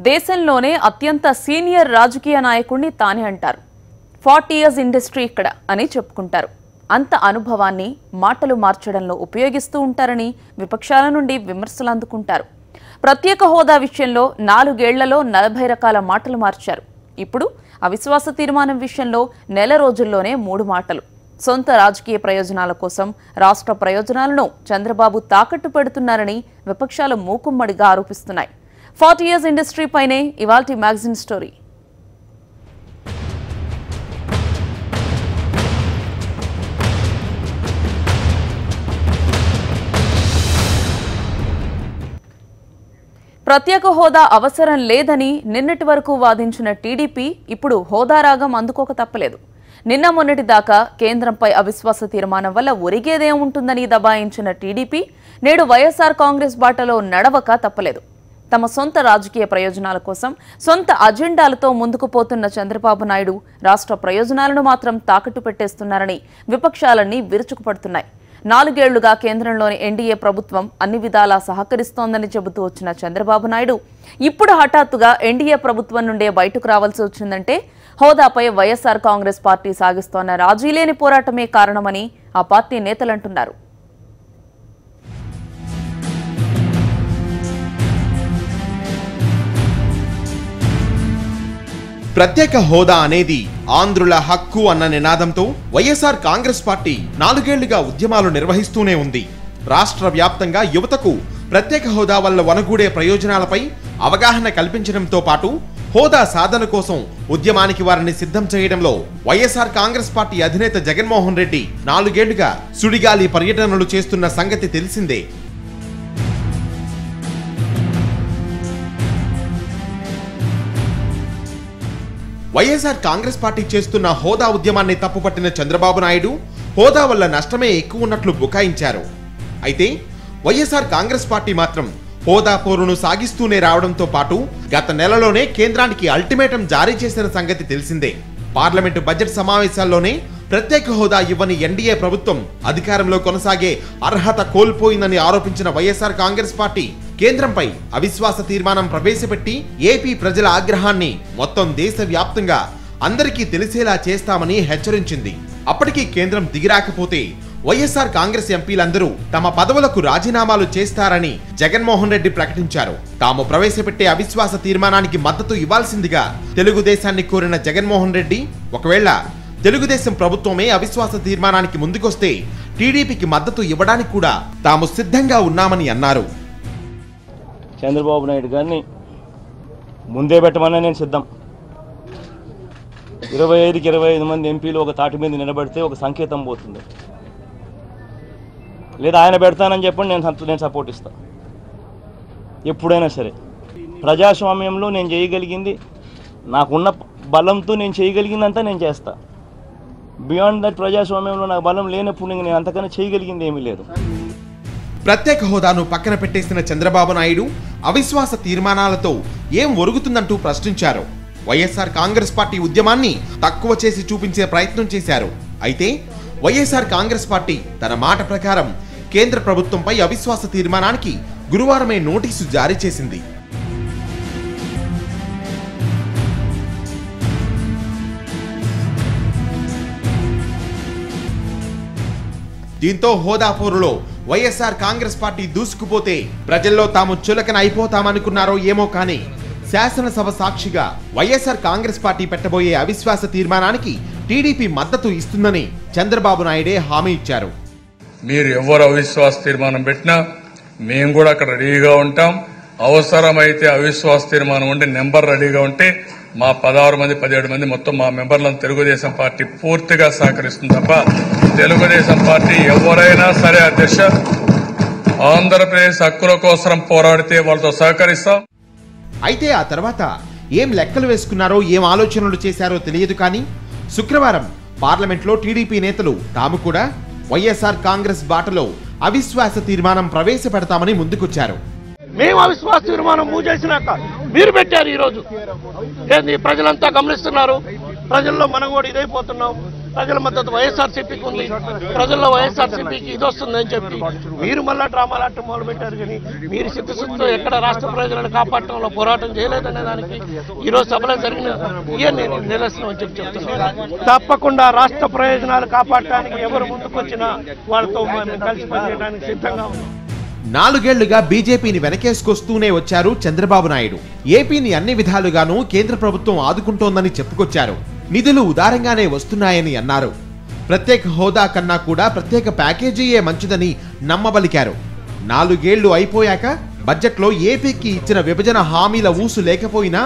దేశంలోనే అత్యంత సీనియర్ రాజకీయ నాయకుడిని తానే అంటారు. 40 years ఇండస్ట్రీ ఇక్కడ అని చెప్పుకుంటారు. అంత అనుభవాన్ని మాటలు మార్చడంలో ఉపయోగిస్తూ ఉంటారని విపక్షాల నుండి విమర్శలు అందుకుంటారు. ప్రత్యేక హోదా విషయంలో 4 ఏళ్లలో 40 రకాల మాటలు మార్చారు. ఇప్పుడు అవిశ్వాస తీర్మానం విషయంలో నెల రోజుల్లోనే 3 మాటలు. సొంత రాజకీయ ప్రయోజనాల కోసం రాష్ట్ర ప్రయోజనాలను చంద్రబాబు తాకట్టు పెడుతున్నారని విపక్షాలు మూకుమ్మడిగా ఆరోపిస్తున్నాయి. 40 years ఇండస్ట్రీ పైనే ఇవాల్టి మ్యాగజైన్ స్టోరీ. ప్రత్యేక హోదా అవసరం లేదని నిన్నటి వరకు వాదించిన టీడీపీ ఇప్పుడు హోదా రాగం అందుకోక తప్పలేదు. నిన్న మొన్నటి దాకా కేంద్రంపై అవిశ్వాస తీర్మానం వల్ల ఒరిగేదేం ఉంటుందని దబాయించిన టీడీపీ నేడు వైఎస్ఆర్ కాంగ్రెస్ బాటలో నడవక తప్పలేదు. తమ సొంత రాజకీయ ప్రయోజనాల కోసం సొంత అజెండాలతో ముందుకు పోతున్న చంద్రబాబు నాయుడు రాష్ట్ర ప్రయోజనాలను మాత్రం తాకట్టు పెట్టేస్తున్నారని విపక్షాలన్నీ విరుచుకుపడుతున్నాయి. 4 ఏళ్లుగా కేంద్రంలోని ఎన్డీఏ ప్రభుత్వం అన్ని విధాలా సహకరిస్తోందని చెబుతూ వచ్చిన చంద్రబాబు నాయుడు ఇప్పుడు హఠాత్తుగా ఎన్డీఏ ప్రభుత్వం నుండే బయటకు రావాల్సి వచ్చిందంటే హోదాపై వైఎస్ఆర్ కాంగ్రెస్ పార్టీ సాగిస్తోన్న రాజీలేని పోరాటమే కారణమని ఆ పార్టీ నేతలంటున్నారు. ప్రత్యేక హోదా అనేది ఆంధ్రుల హక్కు అన్న నినాదంతో వైఎస్ఆర్ కాంగ్రెస్ పార్టీ 4 ఏళ్లుగా ఉద్యమాలు నిర్వహిస్తూనే ఉంది. రాష్ట్ర వ్యాప్తంగా యువతకు ప్రత్యేక హోదా వల్ల వనగూడే ప్రయోజనాలపై అవగాహన కల్పించడంతో పాటు హోదా సాధన కోసం ఉద్యమానికి వారిని సిద్ధం చేయడంలో వైఎస్ఆర్ కాంగ్రెస్ పార్టీ అధినేత జగన్మోహన్ రెడ్డి 4 ఏళ్లుగా సుడిగాలి పర్యటనలు చేస్తున్న సంగతి తెలిసిందే. వైఎస్ఆర్ కాంగ్రెస్ పార్టీ చేస్తున్న హోదా ఉద్యమాన్ని తప్పుపట్టిన చంద్రబాబు నాయుడు హోదా వల్ల నష్టమే ఎక్కువ ఉన్నట్లు బుకాయించారు. అయితే వైఎస్ఆర్ కాంగ్రెస్ పార్టీ మాత్రం హోదా పోరును సాగిస్తూనే రావడంతో పాటు గత నెలలోనే కేంద్రానికి అల్టిమేటం జారీ చేసిన సంగతి తెలిసిందే. పార్లమెంటు బడ్జెట్ సమావేశాల్లోనే ప్రత్యేక హోదా ఇవ్వని ఎన్డీఏ ప్రభుత్వం అధికారంలో కొనసాగే అర్హత కోల్పోయిందని ఆరోపించిన వైఎస్ఆర్ కాంగ్రెస్ పార్టీ కేంద్రంపై అవిశ్వాస తీర్మానం ప్రవేశపెట్టి ఏపీ ప్రజల ఆగ్రహాన్ని మొత్తం దేశవ్యాప్తంగా అందరికీ తెలిసేలా చేస్తామని హెచ్చరించింది. అప్పటికీ కేంద్రం దిగిరాకపోతే వైఎస్ఆర్ కాంగ్రెస్ ఎంపీలందరూ తమ పదవులకు రాజీనామాలు చేస్తారని జగన్మోహన్ రెడ్డి ప్రకటించారు. తాము ప్రవేశపెట్టే అవిశ్వాస తీర్మానానికి మద్దతు ఇవ్వాల్సిందిగా తెలుగుదేశాన్ని కోరిన జగన్మోహన్ రెడ్డి ఒకవేళ తెలుగుదేశం ప్రభుత్వమే అవిశ్వాస తీర్మానానికి ముందుకొస్తే టీడీపీకి మద్దతు ఇవ్వడానికి కూడా తాము సిద్ధంగా ఉన్నామని అన్నారు. చంద్రబాబు నాయుడు గారిని ముందే పెట్టమన్నా నేను సిద్ధం. 25కి 25 మంది ఎంపీలు ఒక తాటి మీద నిలబడితే ఒక సంకేతం పోతుంది. లేదా ఆయన పెడతానని చెప్పండి, నేను సపోర్ట్ ఇస్తాను. ఎప్పుడైనా సరే ప్రజాస్వామ్యంలో నేను చేయగలిగింది, నాకున్న బలంతో నేను చేయగలిగిందంతా నేను చేస్తా. బియాండ్ దట్ ప్రజాస్వామ్యంలో నాకు బలం లేనప్పుడు నేను అంతకన్నా చేయగలిగింది ఏమీ లేదు. ప్రత్యేక హోదాను పక్కన పెట్టేసిన చంద్రబాబు నాయుడు అవిశ్వాస తీర్మానాలతో ఏం ఒరుగుతుందంటూ ప్రశ్నించారు. వైఎస్ఆర్ కాంగ్రెస్ పార్టీ ఉద్యమాన్ని తక్కువ చేసి చూపించే ప్రయత్నం చేశారు. అయితే వైఎస్ఆర్ కాంగ్రెస్ పార్టీ తన మాట ప్రకారం కేంద్ర ప్రభుత్వంపై అవిశ్వాస తీర్మానానికి గురువారమే నోటీసు జారీ చేసింది. దీంతో హోదా పోరులో వైఎస్ఆర్ కాంగ్రెస్ పార్టీ దూసుకుపోతే ప్రజల్లో తాము చులకన అయిపోతామనుకున్నారో ఏమో కానీ శాసనసభ సాక్షిగా వైఎస్ఆర్ కాంగ్రెస్ పార్టీ పెట్టబోయే అవిశ్వాస తీర్మానానికి టీడీపీ మద్దతు ఇస్తుందని చంద్రబాబు నాయుడే హామీ ఇచ్చారు. మీరు ఎవరు అవిశ్వాస తీర్మానం పెట్టినా మేము కూడా అక్కడ రెడీగా ఉంటాం. అవసరమైతే అవిశ్వాస తీర్మానం ఉండి నెంబర్ రెడీగా ఉంటే మా 16 మంది 17 మంది మొత్తం మా మెంబర్లను తెలుగుదేశం పార్టీ పూర్తిగా సహకరిస్తుంది తప్ప తెలుగుదేశం పార్టీ ఎవరైనా సరే అధ్యక్ష ఆంధ్రప్రదేశ్ హక్కుల కోసం పోరాడితే వాళ్ళతో సహకరిస్తాం. అయితే ఆ తర్వాత ఏం లెక్కలు వేసుకున్నారో ఏం ఆలోచనలు చేశారో తెలియదు కానీ శుక్రవారం పార్లమెంట్లో టీడీపీ నేతలు తాము కూడా వైఎస్ఆర్ కాంగ్రెస్ బాటలో అవిశ్వాస తీర్మానం ప్రవేశపెడతామని ముందుకొచ్చారు. మేము అవిశ్వాస తీర్మానం మూవ్ చేసినాక మీరు పెట్టారు. ఈరోజు ఏంది ప్రజలంతా గమనిస్తున్నారు. ప్రజల్లో మనం కూడా ఇదైపోతున్నాం. ప్రజల మద్దతు వైఎస్ఆర్సీపీకి ఉంది, ప్రజల్లో వైఎస్ఆర్సీపీకి ఇది వస్తుందని చెప్పి మీరు మళ్ళా డ్రామాలు ఆడటం మొదలుపెట్టారు. కానీ మీరు చిత్తశుద్ధితో ఎక్కడ రాష్ట్ర ప్రయోజనాలు కాపాడటంలో పోరాటం చేయలేదనే దానికి ఈరోజు సభలో జరిగిన నేను నిరసనం అని చెప్పి చెప్తున్నాను. తప్పకుండా రాష్ట్ర ప్రయోజనాలు కాపాడటానికి ఎవరు ముందుకొచ్చినా వాళ్ళతో మేము కలిసి పనిచేయడానికి సిద్ధంగా ఉన్నాం. 4 ఏళ్లుగా బీజేపీని వెనకేసుకొస్తూనే వచ్చారు చంద్రబాబు నాయుడు. ఏపీని అన్ని విధాలుగానూ కేంద్ర ప్రభుత్వం ఆదుకుంటోందని చెప్పుకొచ్చారు. నిధులు ఉదారంగానే వస్తున్నాయని అన్నారు. ప్రత్యేక హోదా కన్నా కూడా ప్రత్యేక ప్యాకేజీయే మంచిదని నమ్మబలికారు. 4 ఏళ్లు అయిపోయాక బడ్జెట్లో ఏపీకి ఇచ్చిన విభజన హామీల ఊసు లేకపోయినా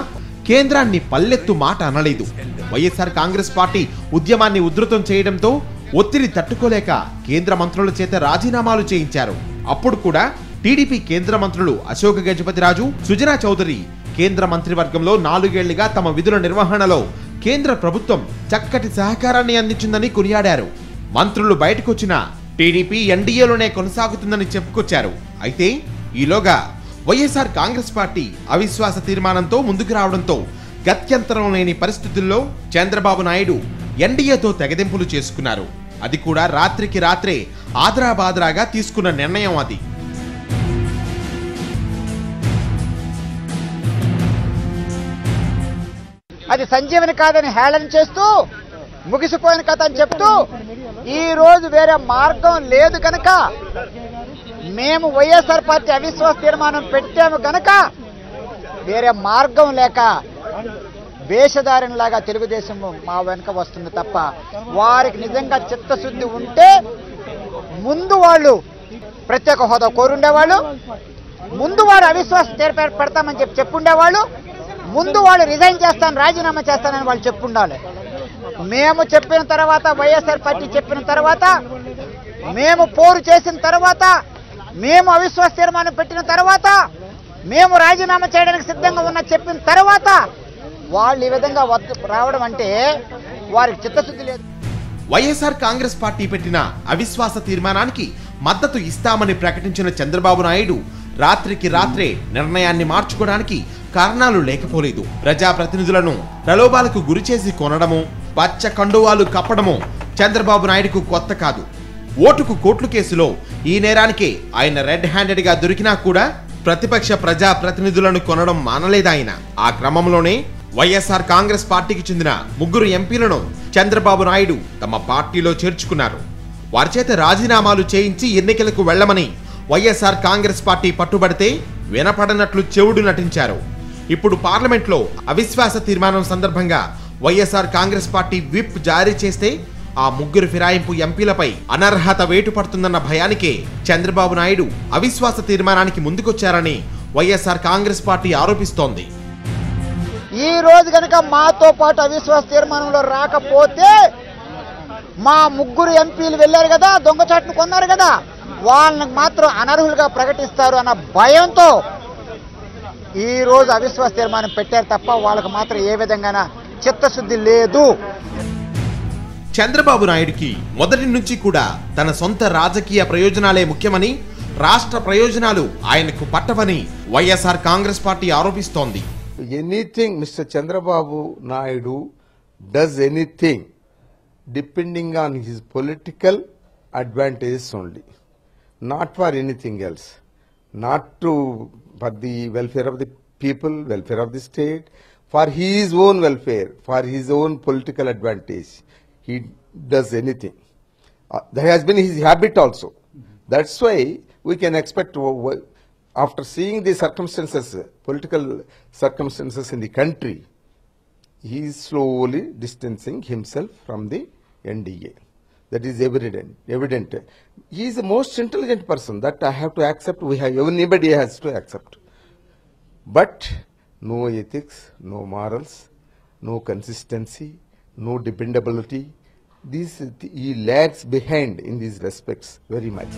కేంద్రాన్ని పల్లెత్తు మాట అనలేదు. వైఎస్ఆర్ కాంగ్రెస్ పార్టీ ఉద్యమాన్ని ఉధృతం చేయడంతో ఒత్తిడి తట్టుకోలేక కేంద్ర మంత్రుల చేత రాజీనామాలు చేయించారు. అప్పుడు కూడా టీడీపీ కేంద్ర మంత్రులు అశోక్ గజపతిరాజు, సుజనా చౌదరి కేంద్ర మంత్రివర్గంలో 4 ఏళ్లుగా తమ విధుల నిర్వహణలో కేంద్ర ప్రభుత్వం చక్కటి సహకారాన్ని అందించిందని కొనియాడారు. మంత్రులు బయటకొచ్చినా టీడీపీ ఎన్డీఏలోనే కొనసాగుతుందని చెప్పుకొచ్చారు. అయితే ఈలోగా వైఎస్ఆర్ కాంగ్రెస్ పార్టీ అవిశ్వాస తీర్మానంతో ముందుకు రావడంతో గత్యంతరం లేని పరిస్థితుల్లో చంద్రబాబు నాయుడు ఎన్డీఏతో తెగదెంపులు చేసుకున్నారు. అది కూడా రాత్రికి రాత్రే ఆదరాబాదరాగా తీసుకున్న నిర్ణయం అది. అది సంజీవని కాదని హేళన చేస్తూ ముగిసిపోయిన కథ అని చెప్తూ ఈ రోజు వేరే మార్గం లేదు కనుక మేము వైఎస్ఆర్ పార్టీ అవిశ్వాస తీర్మానం పెట్టాము కనుక వేరే మార్గం లేక వేషధారణలాగా తెలుగుదేశం మా వెనుక వస్తుంది తప్ప వారికి నిజంగా చిత్తశుద్ధి ఉంటే ముందు వాళ్ళు ప్రత్యేక హోదా కోరుండేవాళ్ళు, ముందు వారు అవిశ్వాస పెడతామని చెప్పుండేవాళ్ళు, ముందు వాళ్ళు రిజైన్ చేస్తాను రాజీనామా చేస్తానని వాళ్ళు చెప్పుండాలి. మేము చెప్పిన తర్వాత, వైఎస్ఆర్ పార్టీ చెప్పిన తర్వాత, మేము పోరు చేసిన తర్వాత, మేము అవిశ్వాస తీర్మానం పెట్టిన తర్వాత, మేము రాజీనామా చేయడానికి సిద్ధంగా ఉన్న చెప్పిన తర్వాత వాళ్ళు ఈ విధంగా రావడం అంటే వారికి చిత్తశుద్ధి లేదు. వైఎస్ఆర్ కాంగ్రెస్ పార్టీ పెట్టిన అవిశ్వాస తీర్మానానికి మద్దతు ఇస్తామని ప్రకటించిన చంద్రబాబు నాయుడు రాత్రికి రాత్రే నిర్ణయాన్ని మార్చుకోవడానికి కారణాలు లేకపోలేదు. ప్రజాప్రతినిధులను ప్రలోభాలకు గురిచేసి కొనడము, పచ్చ కండువాలు కప్పడము చంద్రబాబు నాయుడుకు కొత్త కాదు. ఓటుకు కోట్లు కేసులో ఈ నేరానికే ఆయన రెడ్ హ్యాండెడ్ గా దొరికినా కూడా ప్రతిపక్ష ప్రజాప్రతినిధులను కొనడం మానలేదాయన. ఆ క్రమంలోనే వైఎస్ఆర్ కాంగ్రెస్ పార్టీకి చెందిన 3 ఎంపీలను చంద్రబాబు నాయుడు తమ పార్టీలో చేర్చుకున్నారు. వారి చేత రాజీనామాలు చేయించి ఎన్నికలకు వెళ్లమని వైఎస్ఆర్ కాంగ్రెస్ పార్టీ పట్టుబడితే వినపడనట్లు చెవుడు నటించారు. ఇప్పుడు పార్లమెంట్లో అవిశ్వాస తీర్మానం సందర్భంగా వైఎస్ఆర్ కాంగ్రెస్ పార్టీ విప్ జారీ చేస్తే ఆ 3 ఫిరాయింపు ఎంపీలపై అనర్హత వేటు పడుతుందన్న భయానికే చంద్రబాబు నాయుడు అవిశ్వాస తీర్మానానికి ముందుకొచ్చారని వైఎస్ఆర్ కాంగ్రెస్ పార్టీ ఆరోపిస్తోంది. ఈ రోజు కనుక మాతో పాటు అవిశ్వాస తీర్మానంలో రాకపోతే మా 3 ఎంపీలు వెళ్ళారు కదా, దొంగచాటును కొన్నారు కదా, వాళ్ళని మాత్రం అనర్హులుగా ప్రకటిస్తారు అన్న భయంతో ఈ రోజు అవిశ్వాస తీర్మానం పెట్టారు తప్ప వాళ్ళకు మాత్రం ఏ విధంగా చిత్తశుద్ధి లేదు. చంద్రబాబు నాయుడుకి మొదటి నుంచి కూడా తన సొంత రాజకీయ ప్రయోజనాలే ముఖ్యమని, రాష్ట్ర ప్రయోజనాలు ఆయనకు పట్టవని వైఎస్ఆర్ కాంగ్రెస్ పార్టీ ఆరోపిస్తోంది. Anything Mr. Chandrababu Naidu does anything depending on his political advantages only, not for anything else, not for the welfare of the people, welfare of the state, for his own welfare, for his own political advantage. He does anything. That has been his habit also. That's why we can expect, after seeing the circumstances, political circumstances in the country, he is slowly distancing himself from the NDA. That is evident. He is the most intelligent person. That I have to accept. Anybody has to accept. But no ethics, no morals, no consistency, no dependability. He lags behind in these respects very much.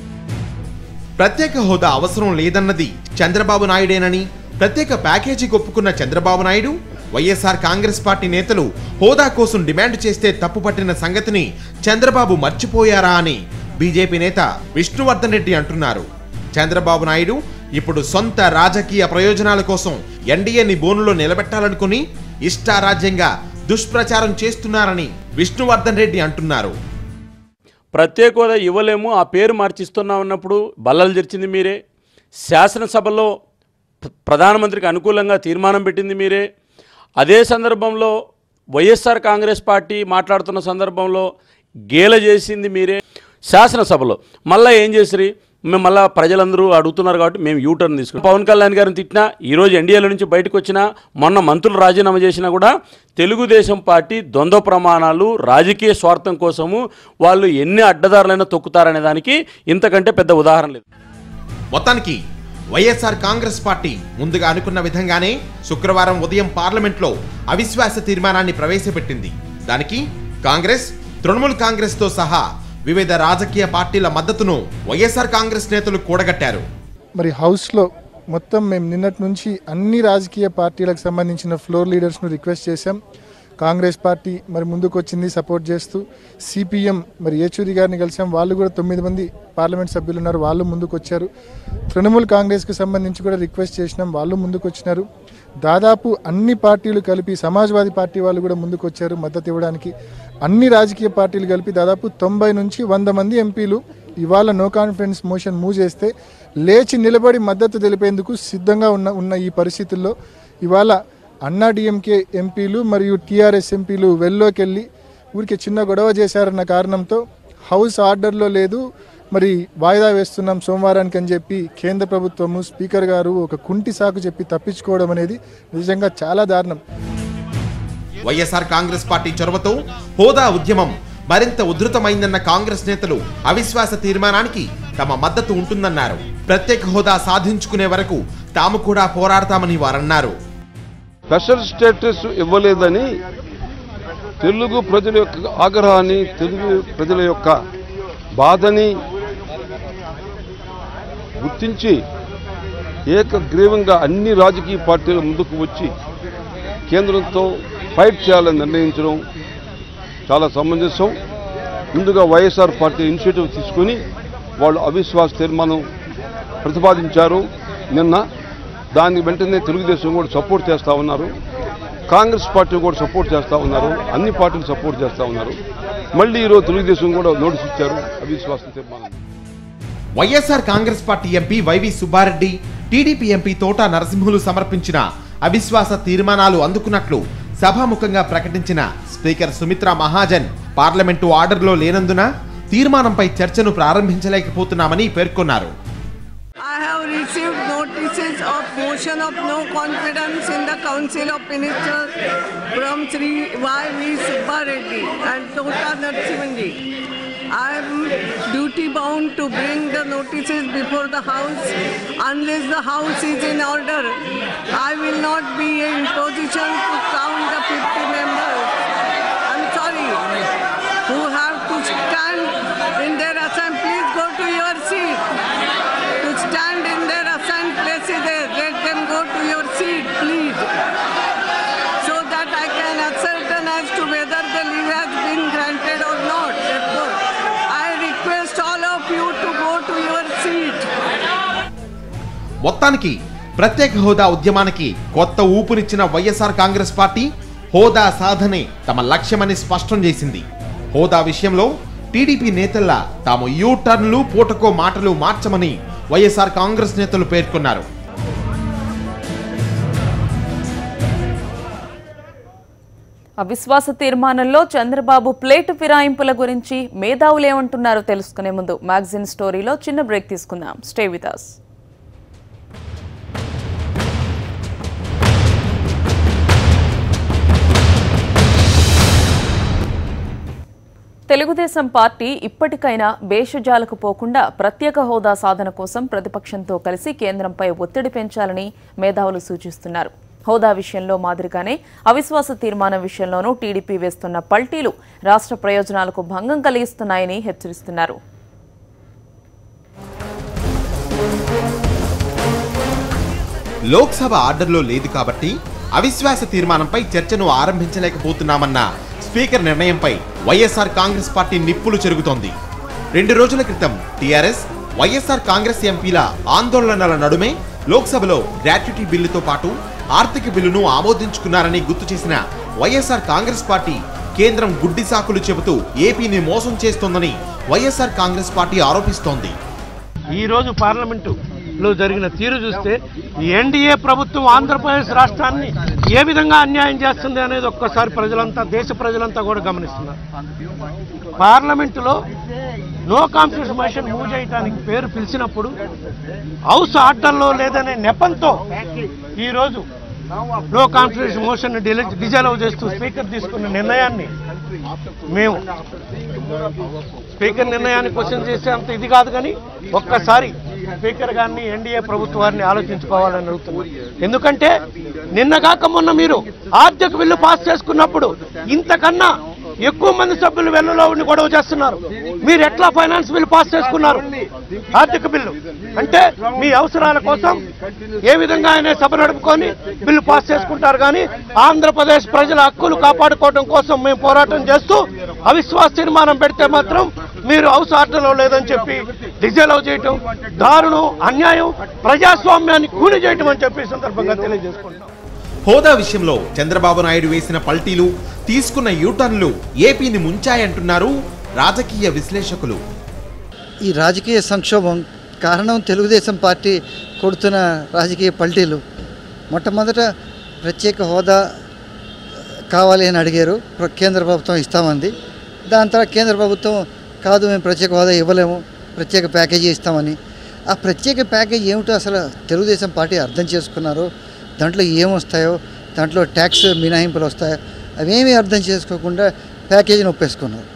ప్రత్యేక హోదా అవసరం లేదన్నది చంద్రబాబు నాయుడేనని, ప్రత్యేక package ఒప్పుకున్న Chandrababu Naidu YSR Congress party నేతలు హోదా కోసం demand చేస్తే తప్పుపట్టిన సంగతిని చంద్రబాబు మర్చిపోయారా అని బీజేపీ నేత విష్ణువర్ధన్ రెడ్డి అంటున్నారు. చంద్రబాబు నాయుడు ఇప్పుడు సొంత రాజకీయ ప్రయోజనాల కోసం ఎన్డీఏని బోనులో నిలబెట్టాలనుకుని ఇష్టారాజ్యంగా దుష్ప్రచారం చేస్తున్నారని విష్ణువర్ధన్ రెడ్డి అంటున్నారు. ప్రత్యేక హోదా ఇవ్వలేము, ఆ పేరు మార్చిస్తున్నామన్నప్పుడు బల్లలు తెరిచింది మీరే, శాసనసభలో ప్రధానమంత్రికి అనుకూలంగా తీర్మానం పెట్టింది మీరే. అదే సందర్భంలో వైఎస్ఆర్ కాంగ్రెస్ పార్టీ మాట్లాడుతున్న సందర్భంలో గేల చేసింది మీరే శాసనసభలో. మళ్ళీ ఏం చేసిరి, మేము మళ్ళీ ప్రజలందరూ అడుగుతున్నారు కాబట్టి మేము యూటర్న్ తీసుకున్నాం. పవన్ కళ్యాణ్ గారిని తిట్టినా, ఈరోజు ఎన్డీఏల నుంచి బయటకు వచ్చినా, మొన్న మంత్రులు రాజీనామా చేసినా కూడా తెలుగుదేశం పార్టీ ద్వంద్వ ప్రమాణాలు, రాజకీయ స్వార్థం కోసము వాళ్ళు ఎన్ని అడ్డదారులైనా తొక్కుతారనే దానికి ఇంతకంటే పెద్ద ఉదాహరణ లేదు. మొత్తానికి వైఎస్ఆర్ కాంగ్రెస్ పార్టీ ముందుగా అనుకున్న విధంగానే శుక్రవారం ఉదయం పార్లమెంట్లో అవిశ్వాస తీర్మానాన్ని ప్రవేశపెట్టింది. దానికి కాంగ్రెస్, తృణమూల్ కాంగ్రెస్ తో సహా వివిధ రాజకీయ పార్టీల మద్దతును వైఎస్ఆర్ కాంగ్రెస్ నేతలు కూడగట్టారు. మరి హౌస్లో మొత్తం మేము నిన్నటి నుంచి అన్ని రాజకీయ పార్టీలకు సంబంధించిన ఫ్లోర్ లీడర్స్ను రిక్వెస్ట్ చేశాం. కాంగ్రెస్ పార్టీ మరి ముందుకు వచ్చింది సపోర్ట్ చేస్తూ. సిపిఎం మరి ఏచూరి గారిని కలిసాం, వాళ్ళు కూడా 9 మంది పార్లమెంట్ సభ్యులు ఉన్నారు, వాళ్ళు ముందుకు వచ్చారు. తృణమూల్ కాంగ్రెస్కి సంబంధించి కూడా రిక్వెస్ట్ చేసినాం, వాళ్ళు ముందుకు వచ్చినారు. దాదాపు అన్ని పార్టీలు కలిపి సమాజ్వాదీ పార్టీ వాళ్ళు కూడా ముందుకు వచ్చారు మద్దతు ఇవ్వడానికి. అన్ని రాజకీయ పార్టీలు కలిపి దాదాపు 90 నుంచి 100 మంది ఎంపీలు ఇవాళ నో కాన్ఫిడెన్స్ మోషన్ మూవ్ చేస్తే లేచి నిలబడి మద్దతు తెలిపేందుకు సిద్ధంగా ఉన్న ఈ పరిస్థితుల్లో ఇవాళ అన్నా డిఎంకే ఎంపీలు మరియు టీఆర్ఎస్ ఎంపీలు వెల్లోకి వెళ్ళి ఊరికి చిన్న గొడవ చేశారన్న కారణంతో హౌస్ ఆర్డర్లో లేదు, మరి వాయిదా వేస్తున్నాం సోమవారానికి అని చెప్పి కేంద్ర ప్రభుత్వము, స్పీకర్ గారు ఒక కుంటి సాకు చెప్పి తప్పించుకోవడం అనేది నిజంగా చాలా దారుణం. వైఎస్ఆర్ కాంగ్రెస్ పార్టీ చొరవతో హోదా ఉద్యమం మరింత ఉధృతమైందన్న కాంగ్రెస్ నేతలు అవిశ్వాస తీర్మానానికి తమ మద్దతు ఉంటుందన్నారు. ప్రత్యేక హోదా సాధించుకునే వరకు తాము కూడా పోరాడతామని వారన్నారు. స్పెషల్ స్టేటస్ ఇవ్వలేదని తెలుగు ప్రజల యొక్క ఆగ్రహాన్ని, తెలుగు ప్రజల యొక్క బాధని గుర్తించి ఏకగ్రీవంగా అన్ని రాజకీయ పార్టీలు ముందుకు వచ్చి కేంద్రంతో ఫైట్ చేయాలని నిర్ణయించడం చాలా సమంజసం. ముందుగా వైఎస్ఆర్ పార్టీ ఇనిషియేటివ్ తీసుకుని వాళ్ళు అవిశ్వాస తీర్మానం ప్రతిపాదించారు నిన్న. దాన్ని వెంటనే తెలుగుదేశం కూడా సపోర్ట్ చేస్తూ ఉన్నారు, కాంగ్రెస్ పార్టీ కూడా సపోర్ట్ చేస్తూ ఉన్నారు, అన్ని పార్టీలు సపోర్ట్ చేస్తూ ఉన్నారు. మళ్ళీ ఈరోజు తెలుగుదేశం కూడా నోటీస్ ఇచ్చారు అవిశ్వాస తీర్మానం. వైఎస్ఆర్ కాంగ్రెస్ పార్టీ ఎంపీ వైవి సుబ్బారెడ్డి, టీడీపీ ఎంపీ తోట నరసింహులు సమర్పించిన అవిశ్వాస తీర్మానాలు అందుకున్నట్లు సభాముఖంగా ప్రకటించిన స్పీకర్ సుమిత్రా మహాజన్ పార్లమెంటు ఆర్డర్లో లేనందున తీర్మానంపై చర్చను ప్రారంభించలేకపోతున్నామని పేర్కొన్నారు. I have received notices of motion of no confidence in the Council of Ministers from Sri Y.V. Subbareddy and Tota Narasimhan. I am duty bound to bring the notices before the House. Unless the House is in order, I will not be in position to count the 50 members. I'm sorry. Who have to stand in their assembly, please go to your seat. To stand in their assigned places, let them go to your seat, please. So that I can ascertain as to whether the leave has been granted or not. Therefore, I request all of you to go to your seat. మొత్తానికి ప్రత్యేక హోదా ఉద్యమానికి కొత్త ఊపునిచ్చిన YSR Congress party హోదా సాధనే తమ లక్ష్యమని స్పష్టం చేసింది. హోదా విషయంలో టీడీపీ నేతల్లా తాము యూ టర్న్లు, పూటకో మాటలు మార్చమని వైఎస్ఆర్ కాంగ్రెస్ నేతలు పేర్కొన్నారు. అవిశ్వాస తీర్మానంలో చంద్రబాబు ప్లేటు ఫిరాయింపుల గురించి మేధావులేమంటున్నారో తెలుసుకునే ముందు మ్యాగజైన్ స్టోరీలో చిన్న బ్రేక్ తీసుకుందాం. Stay with us. Telugu Desam party ఇప్పటికైనా భేషజాలకు పోకుండా ప్రత్యేక హోదా సాధన కోసం ప్రతిపక్షంతో కలిసి కేంద్రంపై ఒత్తిడి పెంచాలని మేధావులు సూచిస్తున్నారు. హోదా విషయంలో మాదిరిగానే అవిశ్వాస తీర్మానం విషయంలోనూ టీడీపీ వేస్తున్న పల్టీలు రాష్ట్ర ప్రయోజనాలకు భంగం కలిగిస్తున్నాయని హెచ్చరిస్తున్నారు. లోక్సభ ఆర్డర్లో లేదు కాబట్టి అవిశ్వాస తీర్మానంపై చర్చను ఆరంభించలేకపోతున్నామన్న స్పీకర్ నిర్ణయంపై వైఎస్ఆర్ కాంగ్రెస్ పార్టీ నిప్పులు చెరుగుతోంది. 2 రోజుల క్రితం టీఆర్ఎస్, వైఎస్ఆర్ కాంగ్రెస్ ఎంపీల ఆందోళనల నడుమే లోక్సభలో గ్రాట్యుటీ బిల్లుతో పాటు ఆర్థిక బిల్లును ఆమోదించుకున్నారని గుర్తు చేసిన వైఎస్ఆర్ కాంగ్రెస్ పార్టీ కేంద్రం గుడ్డి సాకులు చెబుతూ ఏపీని మోసం చేస్తోందని వైఎస్ఆర్ కాంగ్రెస్ పార్టీ ఆరోపిస్తోంది. ఈ రోజు పార్లమెంటులో జరిగిన తీరు చూస్తే ఎన్డీఏ ప్రభుత్వం ఆంధ్రప్రదేశ్ రాష్ట్రాన్ని ఏ విధంగా అన్యాయం చేస్తుంది అనేది ఒక్కసారి ప్రజలంతా, దేశ ప్రజలంతా కూడా గమనిస్తున్నారు. పార్లమెంటులో నో కాన్ఫిడెన్స్ మోషన్ మూవ్ చేయడానికి పేరు పిలిచినప్పుడు హౌస్ ఆర్డర్లో లేదనే నెపంతో ఈరోజు నో కాన్ఫిడెన్స్ మోషన్ డిజాల్వ్ చేస్తూ స్పీకర్ తీసుకున్న నిర్ణయాన్ని మేము స్పీకర్ నిర్ణయాన్ని క్వశ్చన్ చేసే అంత ఇది కాదు, కానీ ఒక్కసారి స్పీకర్ గారిని ఎన్డీఏ ప్రభుత్వాన్ని ఆలోచించుకోవాలని అడుగుతున్నాం. ఎందుకంటే నిన్నగాక మొన్న మీరు ఆర్థిక బిల్లు పాస్ చేసుకున్నప్పుడు ఇంతకన్నా ఎక్కువ మంది సభ్యులు వెల్లులో ఉండి గొడవ చేస్తున్నారు. మీరు ఎట్లా ఫైనాన్స్ బిల్లు పాస్ చేసుకున్నారు? ఆర్థిక బిల్లు అంటే మీ అవసరాల కోసం ఏ విధంగా ఆయన సభ నడుపుకొని బిల్లు పాస్ చేసుకుంటారు, కానీ ఆంధ్రప్రదేశ్ ప్రజల హక్కులు కాపాడుకోవడం కోసం మేము పోరాటం చేస్తూ అవిశ్వాస తీర్మానం పెడితే మాత్రం మీరు హౌస్ ఆర్డర్లో లేదని చెప్పి డిజాల్వ్ చేయటం దారుణం, అన్యాయం, ప్రజాస్వామ్యాన్ని కూని చేయటం అని చెప్పి సందర్భంగా తెలియజేసుకుంటాం. హోదా విషయంలో చంద్రబాబు నాయుడు వేసిన పల్టీలు, తీసుకున్న యూటర్న్లు ఏపీని ముంచాయంటున్నారు రాజకీయ విశ్లేషకులు. ఈ రాజకీయ సంక్షోభం కారణం తెలుగుదేశం పార్టీ కొడుతున్న రాజకీయ పల్టీలు. మొట్టమొదట ప్రత్యేక హోదా కావాలి అని అడిగారు, కేంద్ర ప్రభుత్వం ఇస్తామంది. దాని తర్వాత కేంద్ర ప్రభుత్వం కాదు, మేము ప్రత్యేక హోదా ఇవ్వలేము, ప్రత్యేక ప్యాకేజీ ఇస్తామని. ఆ ప్రత్యేక ప్యాకేజీ ఏమిటో అసలు తెలుగుదేశం పార్టీ అర్థం చేసుకున్నారు. దాంట్లో ఏమొస్తాయో, దాంట్లో ట్యాక్స్ మినహాయింపులు వస్తాయో అవేమీ అర్థం చేసుకోకుండా ప్యాకేజీని ఒప్పేసుకున్నారు.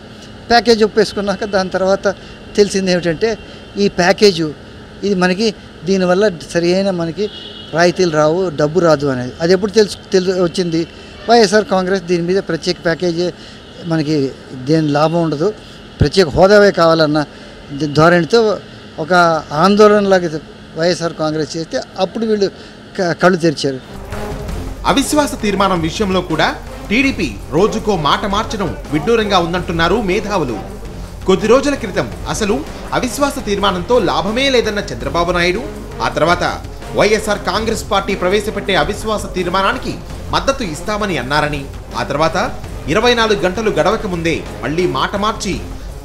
ప్యాకేజీ ఒప్పేసుకున్నాక దాని తర్వాత తెలిసింది ఏమిటంటే ఈ ప్యాకేజు ఇది మనకి దీనివల్ల సరి అయిన మనకి రాయితీలు రావు, డబ్బు రాదు అనేది. అది ఎప్పుడు వచ్చింది? వైఎస్ఆర్ కాంగ్రెస్ దీని మీద ప్రత్యేక ప్యాకేజీ మనకి దేని లాభం ఉండదు, ప్రత్యేక హోదావే కావాలన్న ధోరణితో ఒక ఆందోళనలాగా వైఎస్ఆర్ కాంగ్రెస్ చేస్తే అప్పుడు వీళ్ళు కళ్ళు తెరిచారు. అవిశ్వాస తీర్మానం విషయంలో కూడా టీడీపీ రోజుకో మాట మార్చడం విడ్డూరంగా ఉందంటున్నారు మేధావులు. కొద్ది రోజుల క్రితం అసలు అవిశ్వాస తీర్మానంతో లాభమే లేదన్న చంద్రబాబు నాయుడు ఆ తర్వాత వైఎస్ఆర్ కాంగ్రెస్ పార్టీ ప్రవేశపెట్టే అవిశ్వాస తీర్మానానికి మద్దతు ఇస్తామని అన్నారని, ఆ తర్వాత 24 గంటలు గడవక ముందే మళ్లీ మాట మార్చి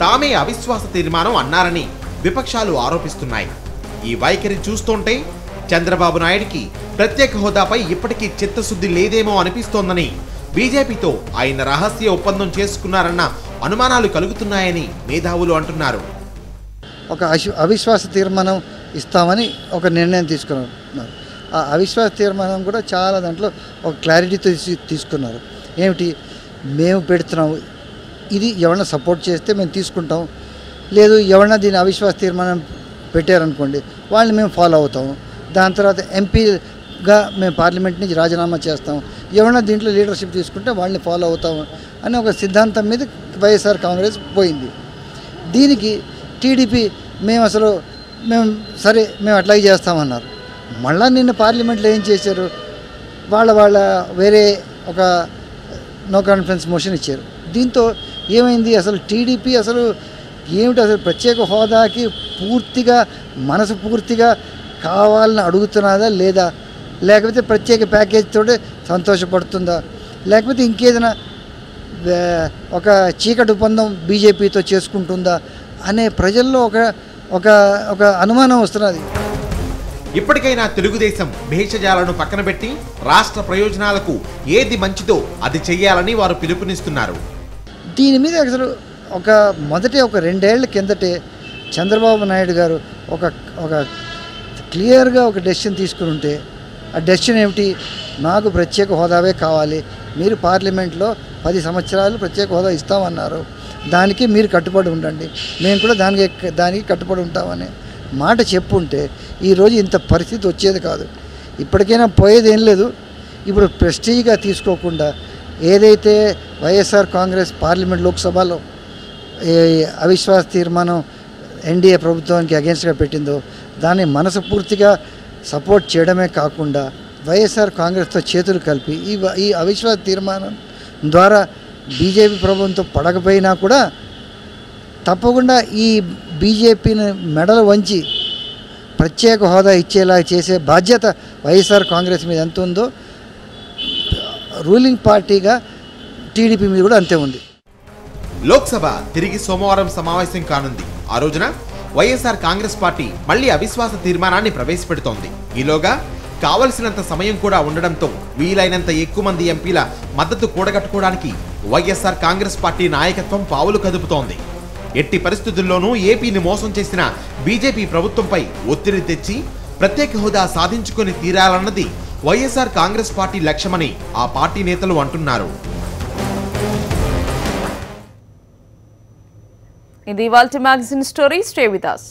తామే అవిశ్వాస తీర్మానం అన్నారని విపక్షాలు ఆరోపిస్తున్నాయి. ఈ వైఖరి చూస్తుంటే చంద్రబాబు నాయుడికి ప్రత్యేక హోదాపై ఇప్పటికీ చిత్తశుద్ధి లేదేమో అనిపిస్తోందని, బీజేపీతో ఆయన రహస్య ఒప్పందం చేసుకున్నారన్న అనుమానాలు కలుగుతున్నాయని మేధావులు అంటున్నారు. ఒక అవిశ్వాస తీర్మానం ఇస్తామని ఒక నిర్ణయం తీసుకున్నారు. ఆ అవిశ్వాస తీర్మానం కూడా చాలా దాంట్లో ఒక క్లారిటీతో తీసుకున్నారు. ఏమిటి, మేము పెడుతున్నాము, ఇది ఎవరైనా సపోర్ట్ చేస్తే మేము తీసుకుంటాం, లేదు ఎవరైనా దీని అవిశ్వాస తీర్మానం పెట్టారనుకోండి వాళ్ళని మేము ఫాలో అవుతాము, దాని తర్వాత ఎంపీగా మేము పార్లమెంట్ నుంచి రాజీనామా చేస్తాం, ఎవరైనా దీంట్లో లీడర్షిప్ తీసుకుంటే వాళ్ళని ఫాలో అవుతాము అనే ఒక సిద్ధాంతం మీద వైఎస్ఆర్ కాంగ్రెస్ పోయింది. దీనికి టీడీపీ మేము అట్లాగే చేస్తామన్నారు. మళ్ళా నిన్న పార్లమెంట్లో ఏం చేశారు, వాళ్ళ వేరే ఒక నో కాన్ఫిడెన్స్ మోషన్ ఇచ్చారు. దీంతో ఏమైంది, అసలు టీడీపీ అసలు ఏమిటి, అసలు ప్రత్యేక హోదాకి మనసు పూర్తిగా కావాలని అడుగుతున్నదా లేదా, లేకపోతే ప్రత్యేక ప్యాకేజ్ తోటే సంతోషపడుతుందా, లేకపోతే ఇంకేదైనా ఒక చీకటి ఒప్పందం బీజేపీతో చేసుకుంటుందా అనే ప్రజల్లో ఒక అనుమానం వస్తున్నది. ఇప్పటికైనా తెలుగుదేశం భేషజాలను పక్కన పెట్టి రాష్ట్ర ప్రయోజనాలకు ఏది మంచిదో అది చెయ్యాలని వారు పిలుపునిస్తున్నారు. దీని మీద అసలు మొదటి 2 ఏళ్ల కిందటే చంద్రబాబు నాయుడు గారు ఒక క్లియర్గా ఒక డెసిషన్ తీసుకుని ఉంటే, ఆ డెసిషన్ ఏమిటి, నాకు ప్రత్యేక హోదావే కావాలి, మీరు పార్లమెంట్లో 10 సంవత్సరాలు ప్రత్యేక హోదా ఇస్తామన్నారు, దానికి మీరు కట్టుబడి ఉండండి, మేము కూడా దానికి కట్టుబడి ఉంటామని మాట చెప్పుంటే ఈరోజు ఇంత పరిస్థితి వచ్చేది కాదు. ఇప్పటికైనా పోయేది ఏం లేదు. ఇప్పుడు ప్రెస్టీజ్గా తీసుకోకుండా ఏదైతే వైఎస్ఆర్ కాంగ్రెస్ పార్లమెంట్ లోక్సభలో అవిశ్వాస తీర్మానం ఎన్డీఏ ప్రభుత్వానికి అగెన్స్ట్గా పెట్టిందో దాన్ని మనస్ఫూర్తిగా సపోర్ట్ చేయడమే కాకుండా వైఎస్ఆర్ కాంగ్రెస్తో చేతులు కలిపి ఈ అవిశ్వాస తీర్మానం ద్వారా బీజేపీ ప్రభుత్వంతో పడకపోయినా కూడా తప్పకుండా ఈ బీజేపీని మెడలు వంచి ప్రత్యేక హోదా ఇచ్చేలా చేసే బాధ్యత వైఎస్ఆర్ కాంగ్రెస్ మీద ఎంత ఉందో రూలింగ్ పార్టీగా టీడీపీ మీద కూడా అంతే ఉంది. లోక్సభ తిరిగి సోమవారం సమావేశం కానుంది. ఆ రోజున వైఎస్ఆర్ కాంగ్రెస్ పార్టీ మళ్లీ అవిశ్వాస తీర్మానాన్ని ప్రవేశపెడుతోంది. ఈలోగా కావలసినంత సమయం కూడా ఉండడంతో వీలైనంత ఎక్కువ మంది ఎంపీల మద్దతు కూడగట్టుకోవడానికి వైఎస్ఆర్ కాంగ్రెస్ పార్టీ నాయకత్వం పావులు కదుపుతోంది. ఎట్టి పరిస్థితుల్లోనూ ఏపీని మోసం చేసిన బీజేపీ ప్రభుత్వంపై ఒత్తిడి తెచ్చి ప్రత్యేక హోదా సాధించుకొని తీరాలన్నది వైఎస్ఆర్ కాంగ్రెస్ పార్టీ లక్ష్యమని ఆ పార్టీ నేతలు అంటున్నారు. ఇది ఇవాల్టి magazine story. Stay with us.